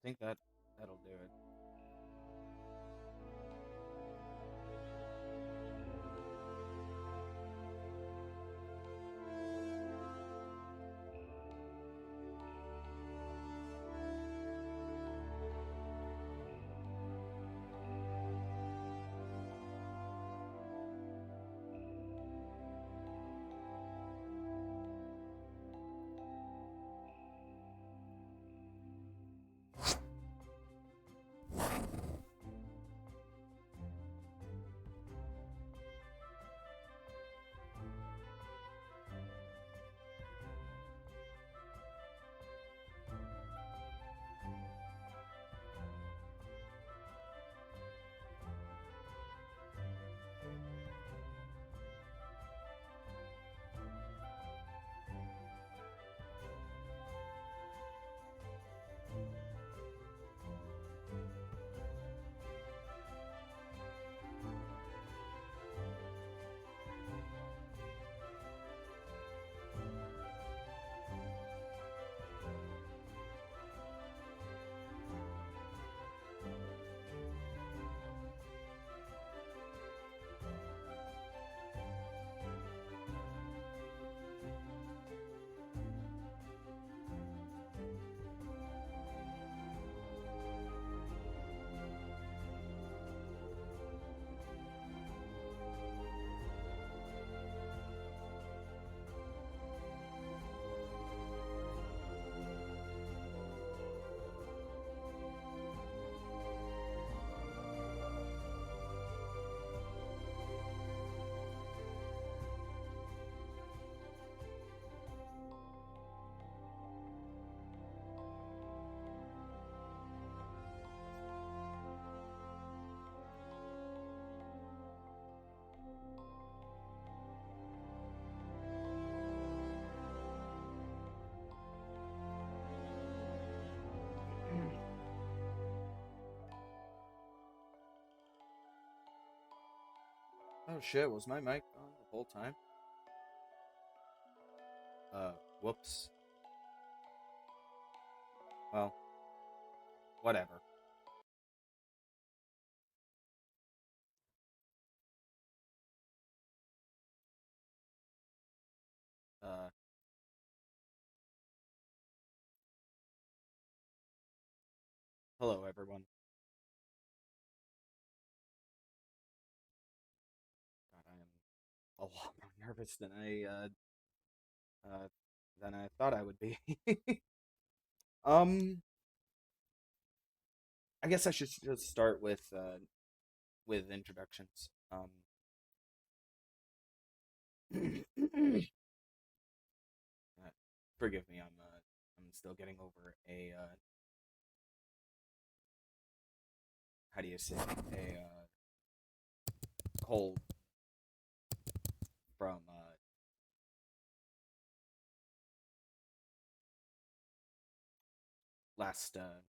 think that'll do it. Oh shit, was my mic on the whole time? Whoops. Well, whatever. Uh, Hello everyone. God, I am a lot more nervous uh than I thought I would be. um, I guess I should just start with introductions. Uh, Forgive me, I'm still getting over a how do you say a cold from last last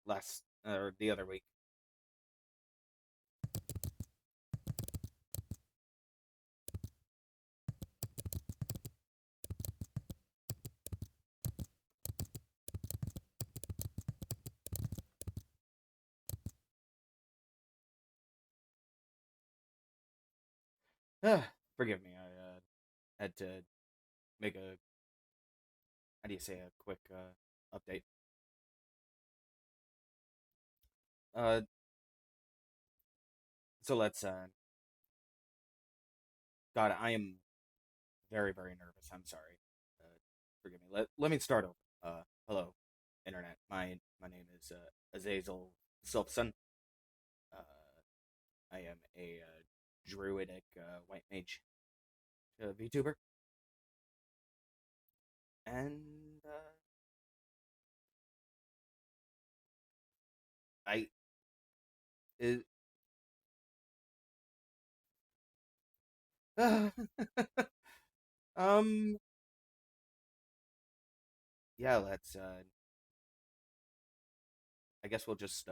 last or the other week. Forgive me, I had to make a how do you say a quick update. Uh, so let's God, I am very nervous. I'm sorry. Forgive me. Let me start over. Hello, internet. My name is Azazel Sylphson. Uh, I am a druidic white mage VTuber, and I it, um yeah. Let's I guess we'll just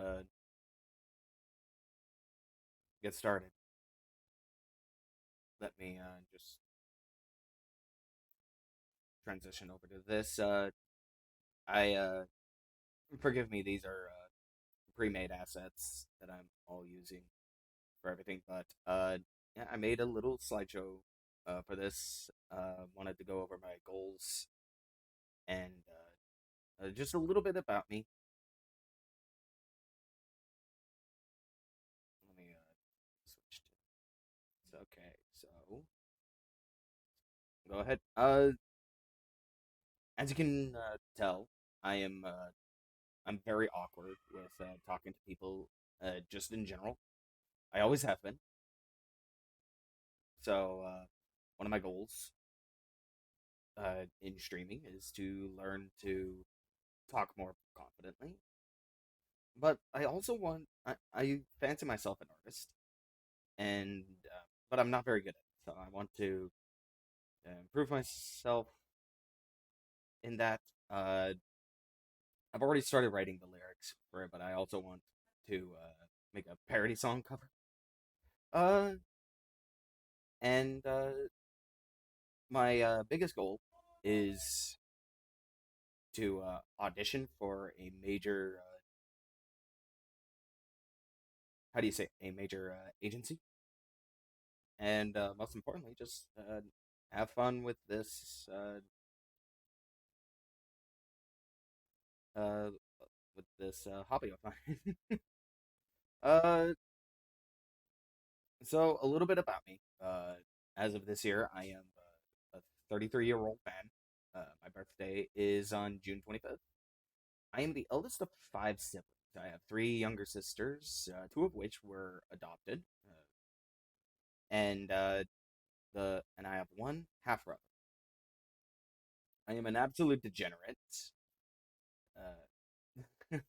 get started. Let me just transition over to this. I forgive me, these are pre-made assets that I'm all using for everything. But yeah, I made a little slideshow for this. Wanted to go over my goals and just a little bit about me. Let me switch to this. Okay. So go ahead. As you can tell, I am I'm very awkward with talking to people, just in general. I always have been. So one of my goals in streaming is to learn to talk more confidently. But I also I fancy myself an artist, and but I'm not very good at it. So I want to improve myself in that. Uh, I've already started writing the lyrics for it, but I also want to make a parody song cover. Uh, and my biggest goal is to audition for a major, how do you say, a major agency, and most importantly, just have fun uh, with this hobby of mine. uh, so a little bit about me. As of this year, I am a 33-year-old man. My birthday is on June 25th. I am the eldest of five siblings. I have three younger sisters, two of which were adopted, and I have one half brother. I am an absolute degenerate. Uh,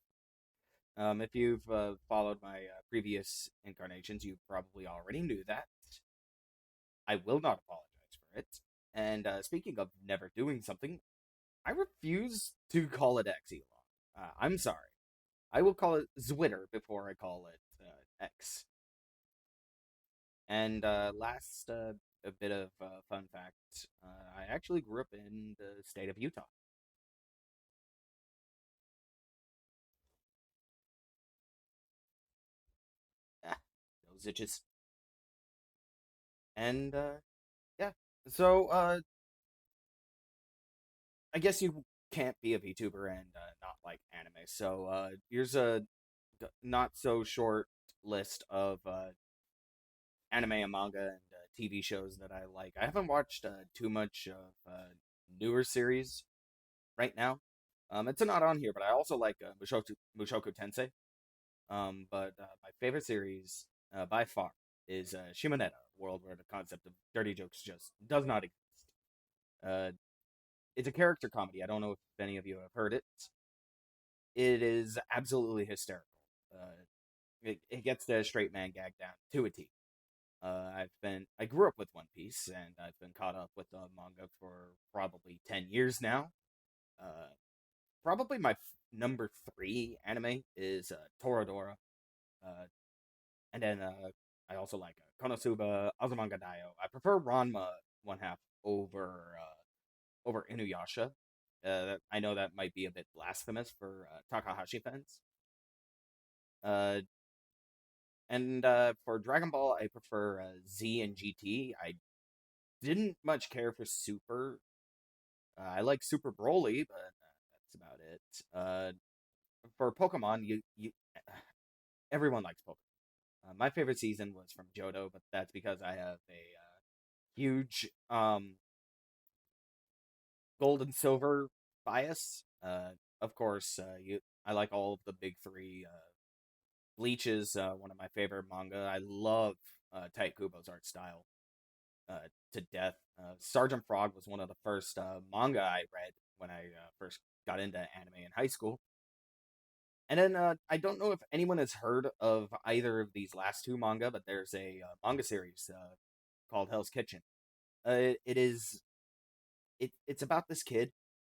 if you've followed my previous incarnations, you probably already knew that. I will not apologize for it. And speaking of never doing something, I refuse to call it X Elon. I'm sorry. I will call it Zwitter before I call it X. And last, a bit of fun fact: I actually grew up in the state of Utah. Ah, those itches. And yeah, so I guess you can't be a VTuber and not like anime. So here's a not so short list of anime and manga and TV shows that I like. I haven't watched too much of newer series right now. It's not on here, but I also like Mushoku Tensei. But my favorite series by far is Shimoneta, a world where the concept of dirty jokes just does not exist. Uh, it's a character comedy. I don't know if any of you have heard it. It is absolutely hysterical. Uh, it gets the straight man gag down to a T. I grew up with One Piece, and I've been caught up with the manga for probably 10 years now. Uh, Probably my number three anime is Toradora, uh, and then I also like Konosuba, Azumanga Daioh. I prefer Ranma one half over Inuyasha. I know that might be a bit blasphemous for Takahashi fans. Uh, and for Dragon Ball, I prefer Z and GT. I didn't much care for Super. I like Super Broly, but that's about it. For Pokemon, you everyone likes Pokemon. My favorite season was from Johto, but that's because I have a huge gold and silver bias. Of course, I like all of the big three. Bleach is one of my favorite manga. I love Tite Kubo's art style to death. Sergeant Frog was one of the first manga I read when I first got into anime in high school. And then I don't know if anyone has heard of either of these last two manga, but there's a manga series called Hell's Kitchen. It is it's about this kid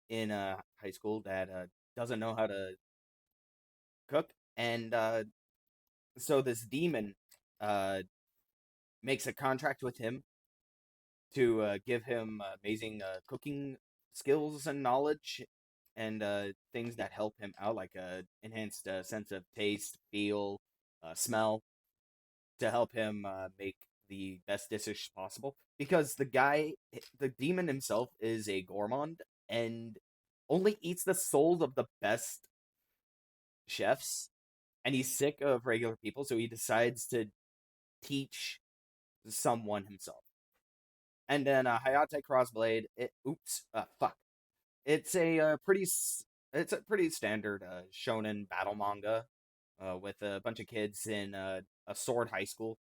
in high school that doesn't know how to cook, and so this demon uh, makes a contract with him to give him amazing cooking skills and knowledge. and things that help him out, like a enhanced sense of taste, feel, smell, to help him make the best dishes possible. Because the demon himself, is a gourmand and only eats the souls of the best chefs, and he's sick of regular people, so he decides to teach someone himself. And then Hayate Crossblade, fuck. It's it's a pretty standard shonen battle manga with a bunch of kids in a sword high school.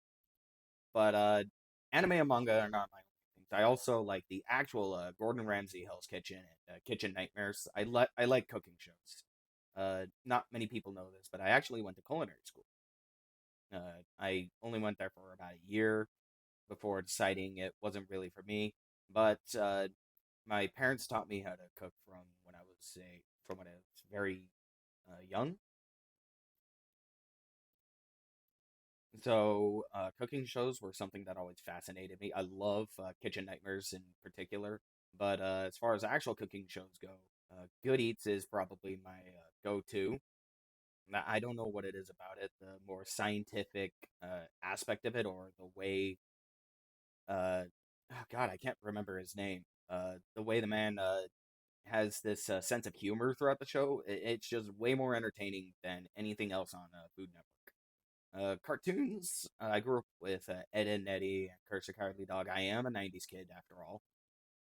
But anime and manga are not my only things. I also like the actual Gordon Ramsay Hell's Kitchen and Kitchen Nightmares. I like cooking shows. Not many people know this, but I actually went to culinary school. I only went there for about a year before deciding it wasn't really for me. But my parents taught me how to cook from when I was very young. So cooking shows were something that always fascinated me. I love Kitchen Nightmares in particular, but as far as actual cooking shows go, Good Eats is probably my go-to. I don't know what it is about it, the more scientific aspect of it, or the way oh God, I can't remember his name. The way the man has this sense of humor throughout the show, it's just way more entertaining than anything else on Food Network. Cartoons, I grew up with Ed and Eddie and Curse the Cowardly Dog. I am a 90s kid after all.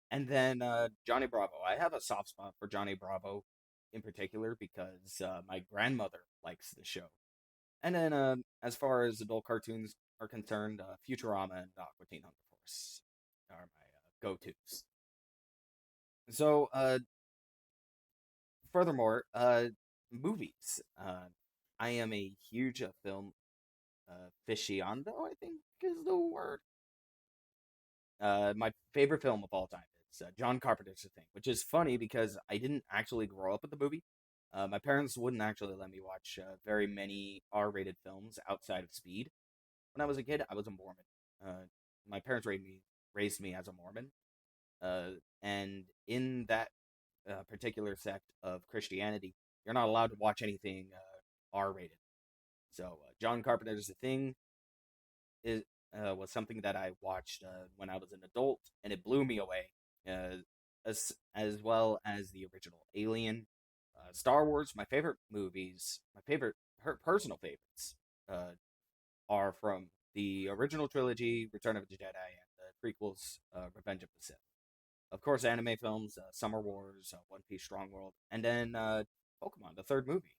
And then Johnny Bravo. I have a soft spot for Johnny Bravo in particular because my grandmother likes the show. And then as far as adult cartoons are concerned, Futurama and Aqua Teen Hunger Force are my go-tos. So, furthermore, movies. I am a huge film aficionado, I think is the word. My favorite film of all time is John Carpenter's The Thing, which is funny because I didn't actually grow up with the movie. My parents wouldn't actually let me watch very many R-rated films outside of Speed. When I was a kid, I was a Mormon. My parents raised me as a Mormon, and in that particular sect of Christianity, you're not allowed to watch anything R-rated. So John Carpenter's The Thing is was something that I watched when I was an adult, and it blew me away. As well as the original Alien, Star Wars. My favorite movies, my favorite personal favorites, uh, are from the original trilogy, Return of the Jedi, and the prequels, Revenge of the Sith. Of course, anime films, Summer Wars, One Piece, Strong World, and then Pokemon, the third movie.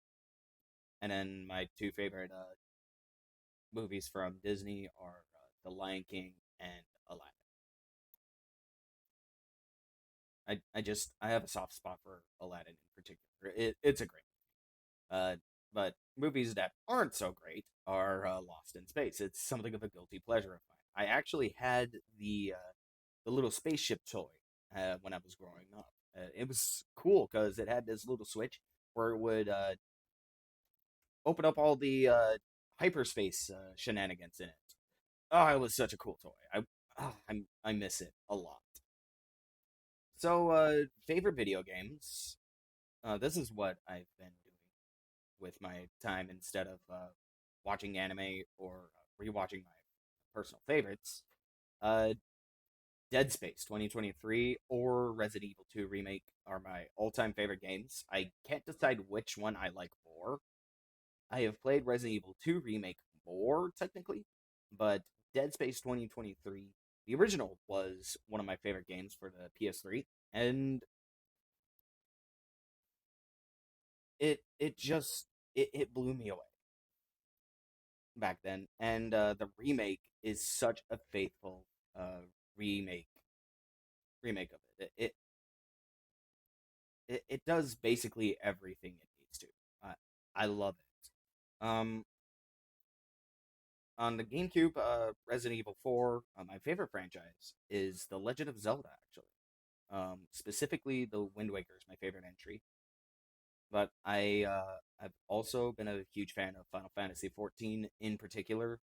And then my two favorite movies from Disney are The Lion King and Aladdin. I have a soft spot for Aladdin in particular. It's a great but movies that aren't so great are Lost in Space. It's something of a guilty pleasure of mine. I actually had the little spaceship toy when I was growing up. It was cool because it had this little switch where it would open up all the hyperspace shenanigans in it. Oh, it was such a cool toy. I miss it a lot. So, favorite video games. This is what I've been doing with my time instead of watching anime or rewatching my personal favorites. Uh, Dead Space 2023 or Resident Evil 2 Remake are my all-time favorite games. I can't decide which one I like more. I have played Resident Evil 2 Remake more technically, but Dead Space 2023, the original, was one of my favorite games for the PS3, and it blew me away back then. And the remake is such a faithful uh, remake remake of it. It does basically everything it needs to. I love it. On the GameCube, Resident Evil 4, my favorite franchise is The Legend of Zelda, actually. Specifically, the Wind Waker is my favorite entry. But I've also been a huge fan of Final Fantasy 14 in particular.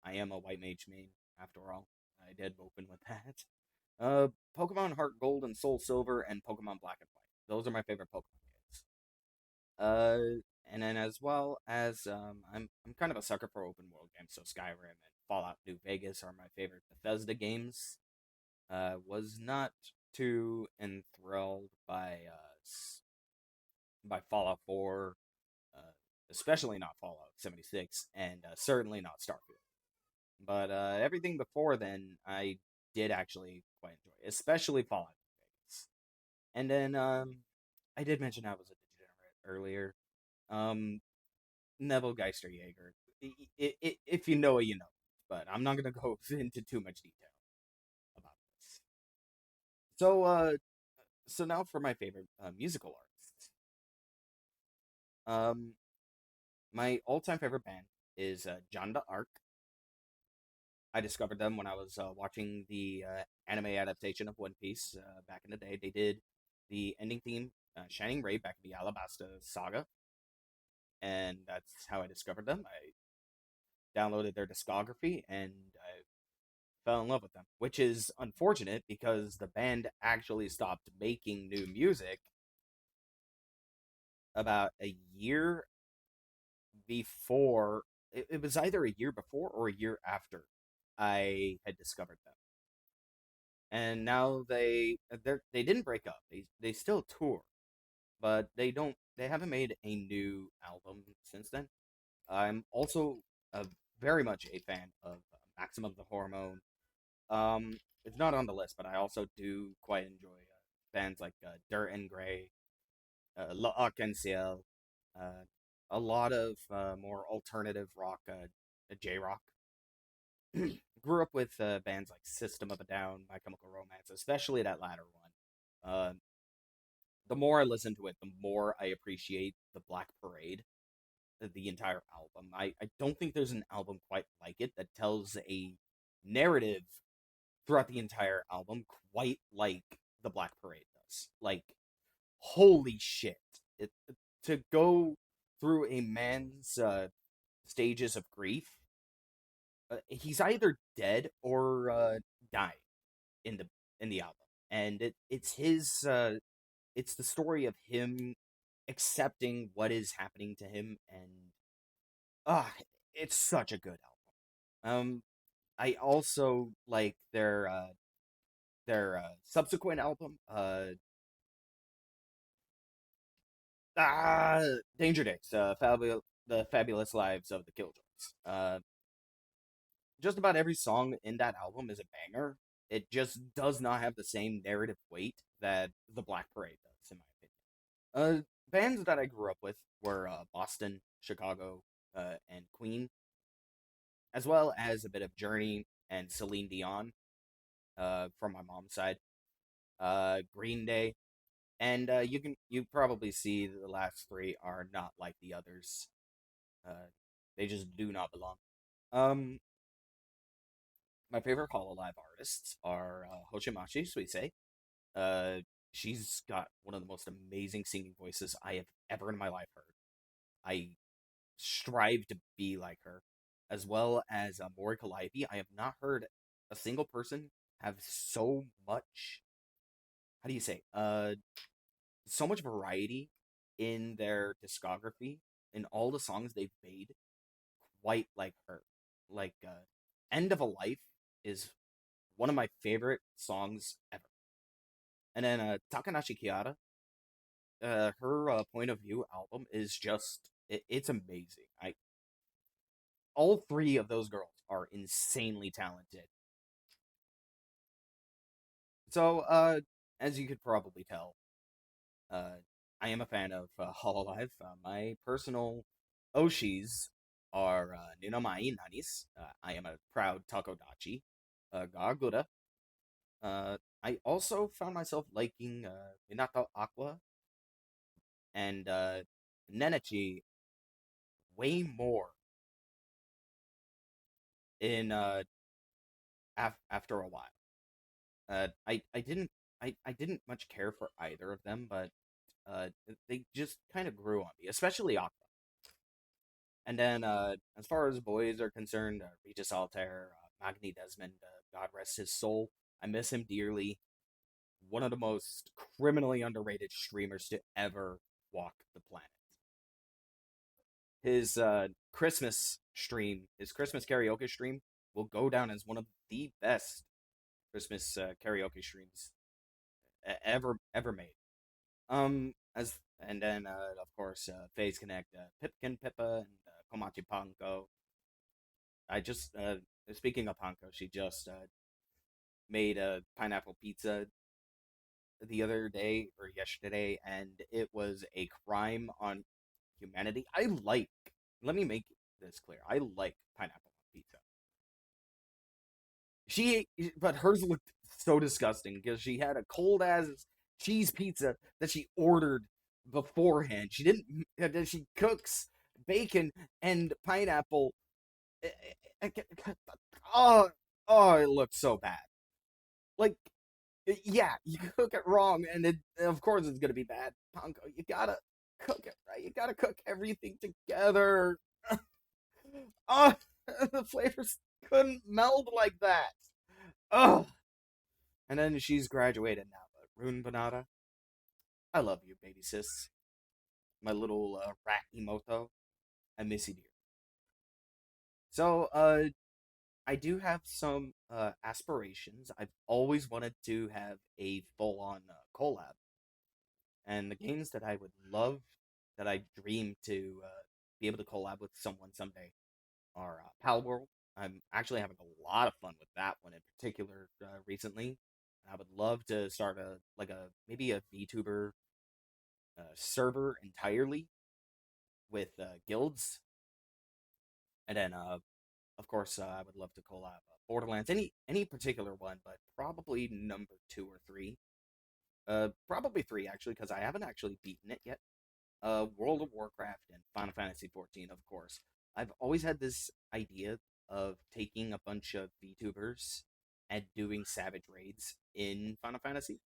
I am a white mage main, after all. I did open with that. Uh, Pokemon Heart Gold and Soul Silver and Pokemon Black and White. those are my favorite Pokemon games. Uh, and then as well as I'm kind of a sucker for open world games, so Skyrim and Fallout New Vegas are my favorite Bethesda games. Was not too enthralled by Fallout 4, uh, especially not Fallout 76, and certainly not Starfield. But everything before then, I did actually quite enjoy, especially Fallout New Vegas. And then I did mention I was a degenerate earlier. Um, Neville Geister Jaeger. If you know it, you know. But I'm not gonna go into too much detail about this. So, so now for my favorite musical artists. Um, my all-time favorite band is John d'Arc. I discovered them when I was watching the anime adaptation of One Piece back in the day. They did the ending theme, Shining Ray, back in the Alabasta saga, and that's how I discovered them. I downloaded their discography and I fell in love with them, which is unfortunate because the band actually stopped making new music about a year before. It was either a year before or a year after I had discovered them. And now they didn't break up. They still tour, but they haven't made a new album since then. I'm also a very much a fan of Maximum the Hormone. It's not on the list, but I also do quite enjoy bands like Dirt and Gray, La Arc-en-Ciel, uh, a lot of more alternative rock, J rock. Grew up with bands like System of a Down, My Chemical Romance, especially that latter one. The more I listen to it, the more I appreciate the Black Parade, the entire album. I don't think there's an album quite like it that tells a narrative throughout the entire album quite like the Black Parade does. Like, holy shit. It, to go through a man's stages of grief, he's either dead or dying in the album. And it's the story of him accepting what is happening to him, and ah, it's such a good album. I also like their subsequent album, Danger Days, the Fabulous Lives of the Killjoys. Just about every song in that album is a banger. It just does not have the same narrative weight that the Black Parade does, in my opinion. Bands that I grew up with were Boston, Chicago, and Queen, as well as a bit of Journey and Celine Dion from my mom's side. Green Day, and you probably see the last three are not like the others. Uh, they just do not belong. Um, my favorite Hololive artists are Hoshimashi Suisei. Uh, she's got one of the most amazing singing voices I have ever in my life heard. I strive to be like her, as well as Mori Calliope. I have not heard a single person have so much. How do you say? So much variety in their discography in all the songs they've made, quite like her. Like End of a Life is one of my favorite songs ever. And then Takanashi Kiara, her Point of View album is just it's amazing. I All three of those girls are insanely talented. So as you could probably tell, uh I am a fan of Hololive. My personal Oshis are Ninomai Nanis. I am a proud Takodachi. Gargura. I also found myself liking Minato Aqua and Nenechi way more in after a while. I didn't much care for either of them, but they just kind of grew on me, especially Aqua. And then as far as boys are concerned, Regis Altair, Magni Desmond, God rest his soul. I miss him dearly. one of the most criminally underrated streamers to ever walk the planet. His his Christmas karaoke stream, will go down as one of the best Christmas karaoke streams ever made. As and then of course Phase Connect, Pipkin Pippa, and Komachi Panko. I just Speaking of Panko, she just made a pineapple pizza the other day or yesterday, and it was a crime on humanity. Let me make this clear. I like pineapple on pizza. She, but hers looked so disgusting because she had a cold ass cheese pizza that she ordered beforehand. She didn't. Then she cooks bacon and pineapple. Oh, oh, it looks so bad. Like, yeah, you cook it wrong, and of course it's gonna be bad. Panko, you gotta cook it right. You gotta cook everything together. Oh, the flavors couldn't meld like that. Oh, and then she's graduated now. But Rune Banata, I love you, baby sis. My little rat emoto. I miss you, dear. So, I do have some aspirations. I've always wanted to have a full-on collab, and the games that I would love, that I dream to be able to collab with someone someday, are Pal World. I'm actually having a lot of fun with that one in particular recently. I would love to start maybe a VTuber server entirely with guilds, and then of course I would love to collab Borderlands, any particular one, but probably number two or three. Probably three actually, because I haven't actually beaten it yet. World of Warcraft and Final Fantasy 14, of course. I've always had this idea of taking a bunch of VTubers and doing savage raids in Final Fantasy.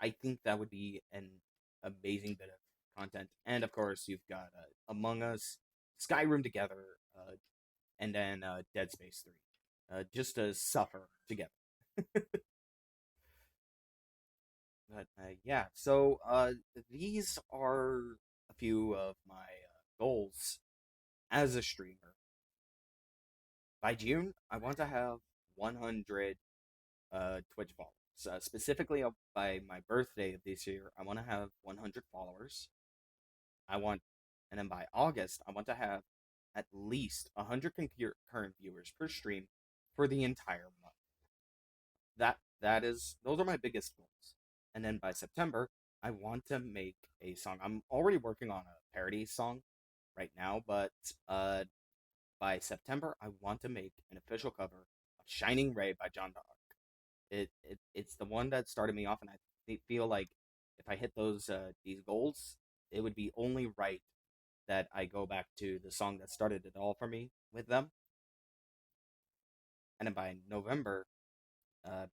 I think that would be an amazing bit of content. And of course, you've got Among Us, Skyrim together, and then Dead Space 3. Just to suffer together. But yeah, so these are a few of my goals as a streamer. By June, I want to have 100 Twitch followers. Specifically, by my birthday of this year, I want to have 100 followers. I want, and then by August, I want to have at least 100 concurrent viewers per stream for the entire month. Those are my biggest goals. And then by September, I want to make a song. I'm already working on a parody song right now, but by September, I want to make an official cover of "Shining Ray" by John d'Arc. It's the one that started me off, and I feel like if I hit these goals, it would be only right that I go back to the song that started it all for me with them, and then by November,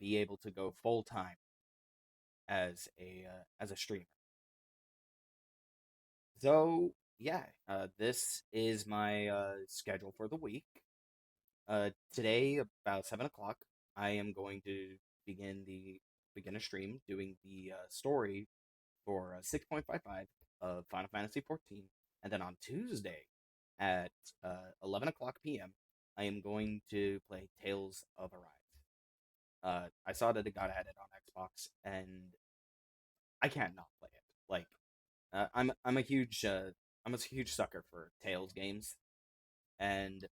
be able to go full time as a streamer. So yeah, this is my schedule for the week. Today about 7 o'clock, I am going to begin a stream doing the story for 6.55 of Final Fantasy 14, and then on Tuesday at 11 o'clock p.m. I am going to play Tales of Arise. I saw that it got added on Xbox, and I can't not play it. Like, I'm a huge sucker for Tales games, and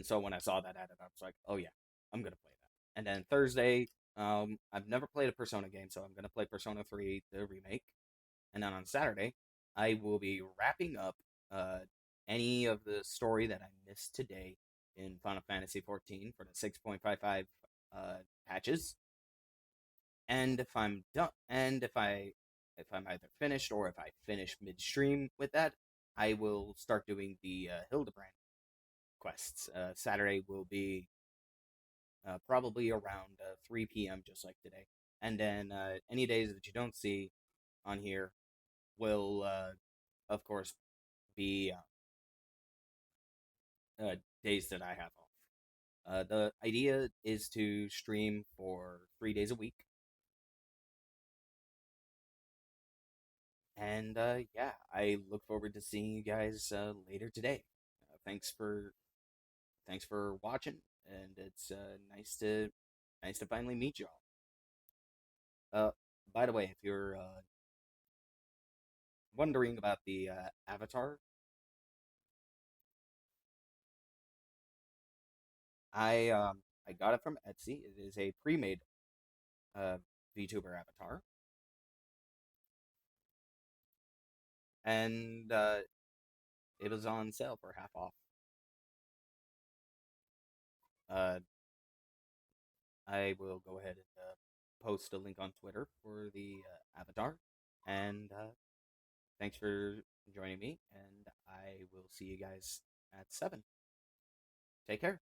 so when I saw that added, I was like, oh yeah, I'm gonna play that. And then Thursday, I've never played a Persona game, so I'm gonna play Persona 3, the remake. And then on Saturday, I will be wrapping up uh, any of the story that I missed today in Final Fantasy 14 for the 6.55 patches. And if I'm done, and if I'm either finished or if I finish midstream with that, I will start doing the Hildebrand quests. Saturday will be probably around 3 p.m. just like today, and then any days that you don't see on here will, of course, be days that I have off. The idea is to stream for 3 days a week, and yeah, I look forward to seeing you guys later today. Thanks for watching, and it's nice to finally meet y'all. Uh, by the way, if you're wondering about the avatar, I got it from Etsy. It is a pre-made uh, VTuber avatar, and it was on sale for half off. Uh, I will go ahead and post a link on Twitter for the avatar, and thanks for joining me. And I will see you guys at 7. Take care.